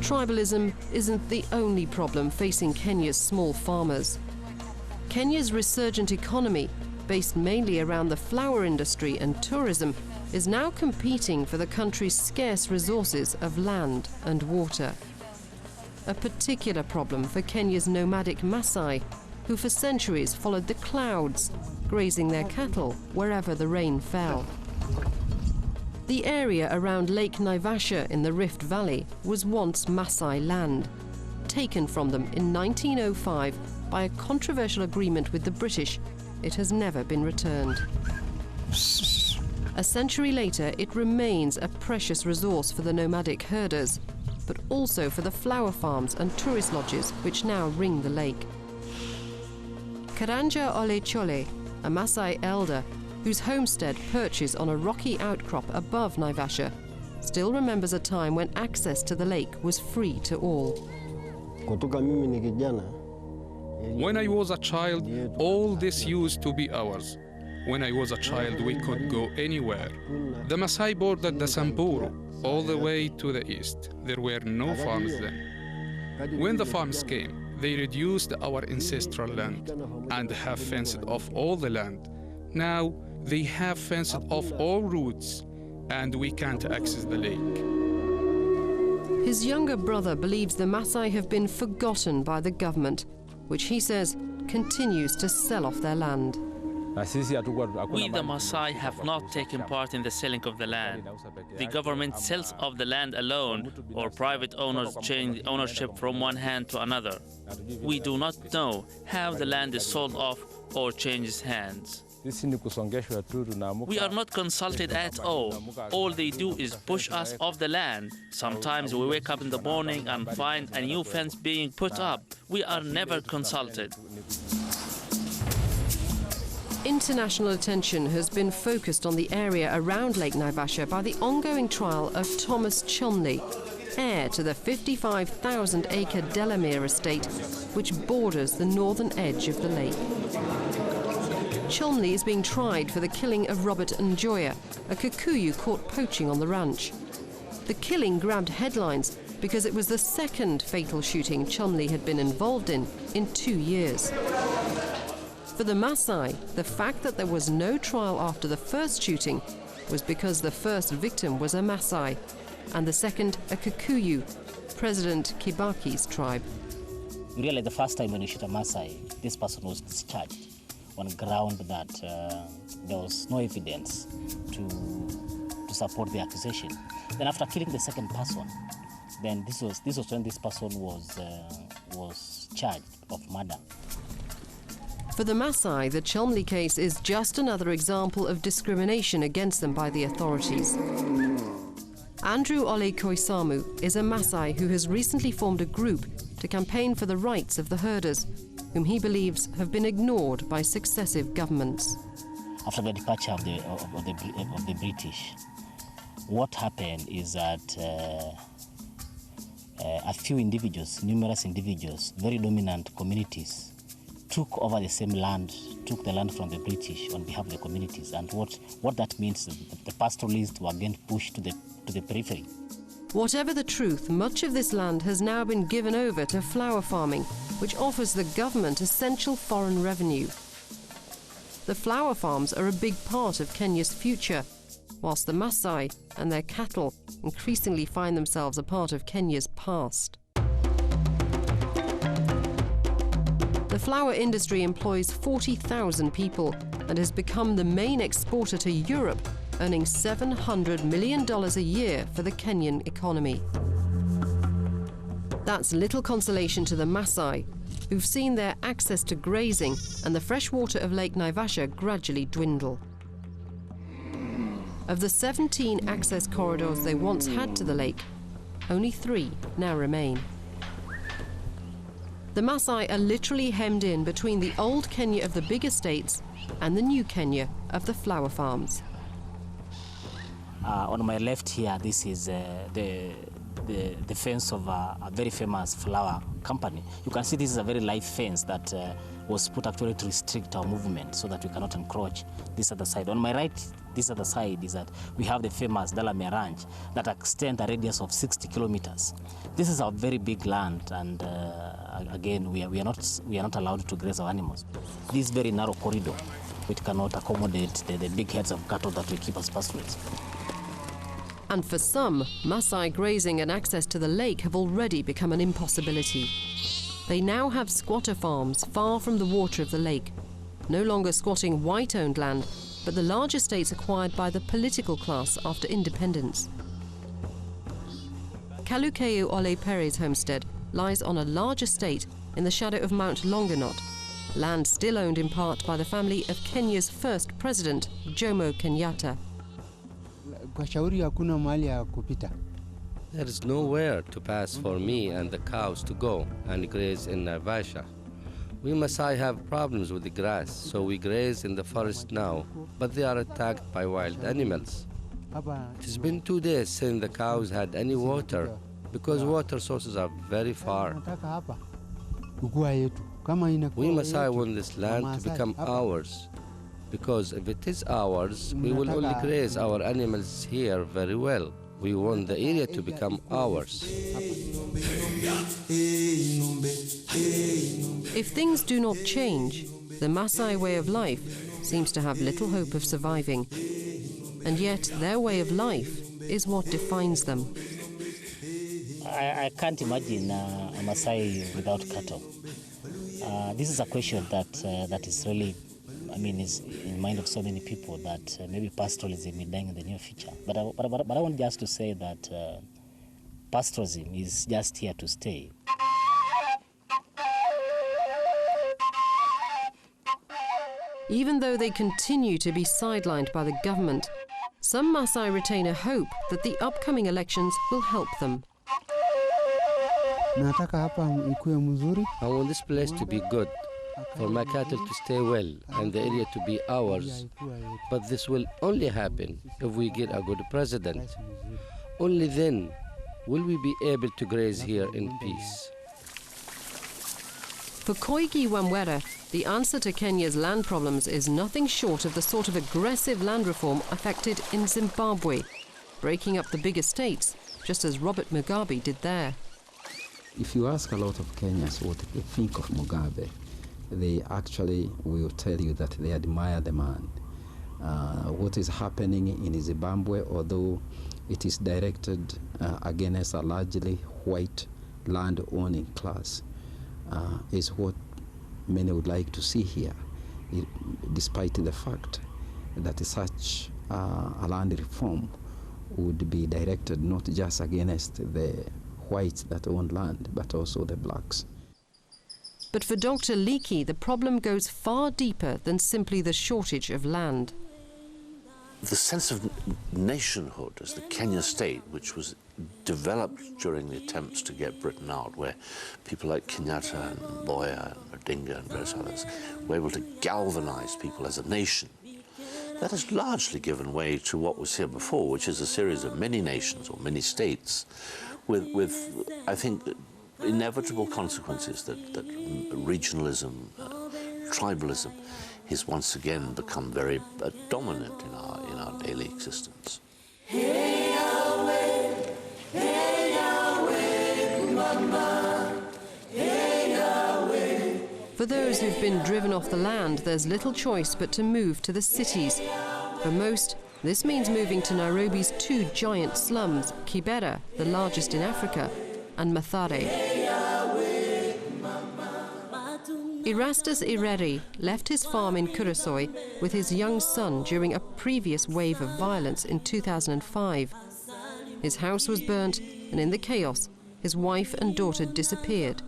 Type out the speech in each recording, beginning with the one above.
Tribalism isn't the only problem facing Kenya's small farmers. Kenya's resurgent economy, based mainly around the flower industry and tourism, is now competing for the country's scarce resources of land and water. A particular problem for Kenya's nomadic Masai, who for centuries followed the clouds, grazing their cattle wherever the rain fell. The area around Lake Naivasha in the Rift Valley was once Masai land, taken from them in 1905 by a controversial agreement with the British. It has never been returned. A century later, it remains a precious resource for the nomadic herders, but also for the flower farms and tourist lodges which now ring the lake. Karanja Ole Chole, a Masai elder, whose homestead perches on a rocky outcrop above Naivasha, still remembers a time when access to the lake was free to all. When I was a child, all this used to be ours. When I was a child, we could go anywhere. The Masai bordered the Samburu all the way to the east. There were no farms then. When the farms came, they reduced our ancestral land and have fenced off all the land. Now, they have fenced off all routes, and we can't access the lake. His younger brother believes the Masai have been forgotten by the government, which he says continues to sell off their land. We, the Masai, have not taken part in the selling of the land. The government sells off the land alone, or private owners change the ownership from one hand to another. We do not know how the land is sold off or changes hands. We are not consulted at all. All they do is push us off the land. Sometimes we wake up in the morning and find a new fence being put up. We are never consulted. International attention has been focused on the area around Lake Naivasha by the ongoing trial of Thomas Chumley, heir to the 55,000-acre Delamere estate, which borders the northern edge of the lake. Chumley is being tried for the killing of Robert Njoya, a Kikuyu caught poaching on the ranch. The killing grabbed headlines because it was the second fatal shooting Chumley had been involved in 2 years. For the Masai, the fact that there was no trial after the first shooting was because the first victim was a Masai and the second a Kikuyu, President Kibaki's tribe. Really, the first time when you shoot a Masai, this person was discharged on ground that there was no evidence to support the accusation. Then after killing the second person, then this was when this person was charged of murder. For the Masai, the Chumley case is just another example of discrimination against them by the authorities. Andrew Ole Koisamu is a Masai who has recently formed a group to campaign for the rights of the herders, whom he believes have been ignored by successive governments. After the departure of the British, what happened is that a few individuals, numerous individuals, very dominant communities, took over the same land, took the land from the British on behalf of the communities. And what that means, the pastoralists were again pushed to the periphery. Whatever the truth, much of this land has now been given over to flower farming, which offers the government essential foreign revenue. The flower farms are a big part of Kenya's future, whilst the Masai and their cattle increasingly find themselves a part of Kenya's past. The flower industry employs 40,000 people and has become the main exporter to Europe, earning $700 million a year for the Kenyan economy. That's little consolation to the Masai, who've seen their access to grazing and the fresh water of Lake Naivasha gradually dwindle. Of the 17 access corridors they once had to the lake, only 3 now remain. The Masai are literally hemmed in between the old Kenya of the big estates and the new Kenya of the flower farms. On my left here, this is the fence of a very famous flower company. You can see this is a very live fence that was put actually to restrict our movement so that we cannot encroach this other side. On my right, this other side is that we have the famous Dalamere Ranch that extends a radius of 60 kilometers. This is a very big land, and again, we are not allowed to graze our animals. This very narrow corridor, which cannot accommodate the big heads of cattle that we keep as pastoralists. And for some, Masai grazing and access to the lake have already become an impossibility. They now have squatter farms far from the water of the lake, no longer squatting white-owned land, but the large estates acquired by the political class after independence. Kalukeu Ole Pere's homestead lies on a large estate in the shadow of Mount Longonot, land still owned in part by the family of Kenya's first president, Jomo Kenyatta. There is nowhere to pass for me and the cows to go and graze in Naivasha. We Masai have problems with the grass, so we graze in the forest now, but they are attacked by wild animals. It has been 2 days since the cows had any water, because water sources are very far. We Masai want this land to become ours, because if it is ours, we will only graze our animals here very well. We want the area to become ours. If things do not change, the Masai way of life seems to have little hope of surviving. And yet their way of life is what defines them. I can't imagine a Masai without cattle. This is a question that is really, is in the mind of so many people that maybe pastoralism is dying in the near future. But I want just to say that pastoralism is just here to stay. Even though they continue to be sidelined by the government, some Masai retain a hope that the upcoming elections will help them. I want this place to be good, for my cattle to stay well and the area to be ours. But this will only happen if we get a good president. Only then will we be able to graze here in peace. For Koigi Wamwere, the answer to Kenya's land problems is nothing short of the sort of aggressive land reform affected in Zimbabwe, breaking up the big estates, just as Robert Mugabe did there. If you ask a lot of Kenyans what they think of Mugabe, they actually will tell you that they admire the man. What is happening in Zimbabwe, although it is directed against a largely white land-owning class, is what many would like to see here, despite the fact that such a land reform would be directed not just against the whites that own land, but also the blacks. But for Dr. Leakey, the problem goes far deeper than simply the shortage of land. The sense of nationhood as the Kenya state, which was developed during the attempts to get Britain out, where people like Kenyatta and Boya and Odinga and various others were able to galvanize people as a nation, that has largely given way to what was here before, which is a series of many nations or many states with I think, inevitable consequences that regionalism, tribalism, has once again become very dominant in our daily existence. Hey Yahweh, Mama. Hey Yahweh. For those who've been driven off the land, there's little choice but to move to the cities. For most, this means moving to Nairobi's two giant slums, Kibera, the largest in Africa, and Mathare. Erastus Ireri left his farm in Kurosoi with his young son during a previous wave of violence in 2005. His house was burnt, and in the chaos, his wife and daughter disappeared.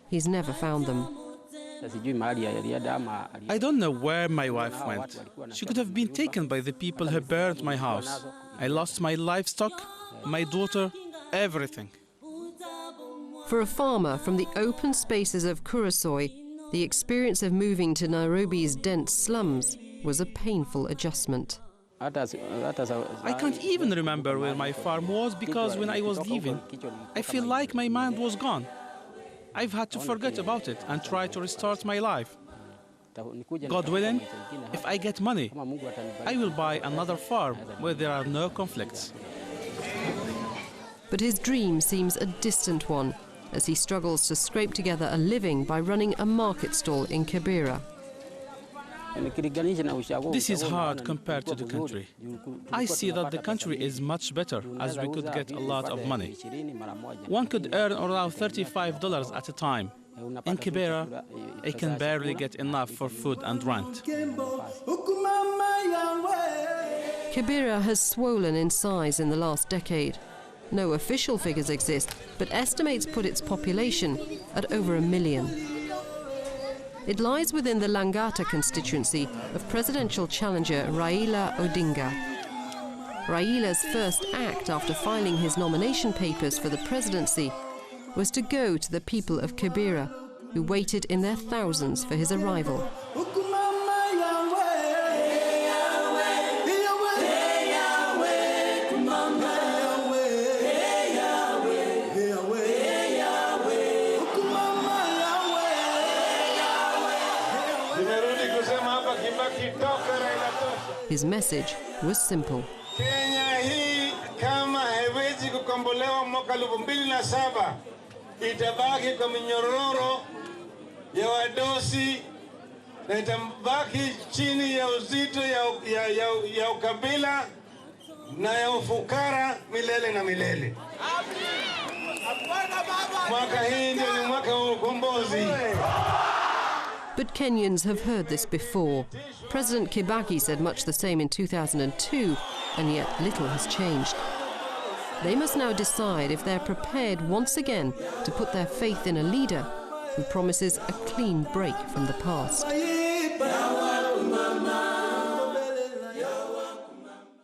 He's never found them. I don't know where my wife went. She could have been taken by the people who burned my house. I lost my livestock, my daughter, everything. For a farmer from the open spaces of Kurosoi, the experience of moving to Nairobi's dense slums was a painful adjustment. I can't even remember where my farm was because when I was leaving, I feel like my mind was gone. I've had to forget about it and try to restart my life. God willing, if I get money, I will buy another farm where there are no conflicts. But his dream seems a distant one, as he struggles to scrape together a living by running a market stall in Kibera. This is hard compared to the country. I see that the country is much better, as we could get a lot of money. One could earn around $35 at a time. In Kibera, I can barely get enough for food and rent. Kibera has swollen in size in the last decade. No official figures exist, but estimates put its population at over 1 million. It lies within the Langata constituency of presidential challenger Raila Odinga. Raila's first act after filing his nomination papers for the presidency was to go to the people of Kibera, who waited in their thousands for his arrival. His message was simple. Kenya hii kama haiwezi kukombolewa mwaka 2007 itabaki kwa minyororo ya wadosi na itabaki chini ya uzito ya ukabila na ya ufukara milele na milele. Mwaka hii ndio ni mwaka wa ukombozi. But Kenyans have heard this before. President Kibaki said much the same in 2002, and yet little has changed. They must now decide if they're prepared once again to put their faith in a leader who promises a clean break from the past.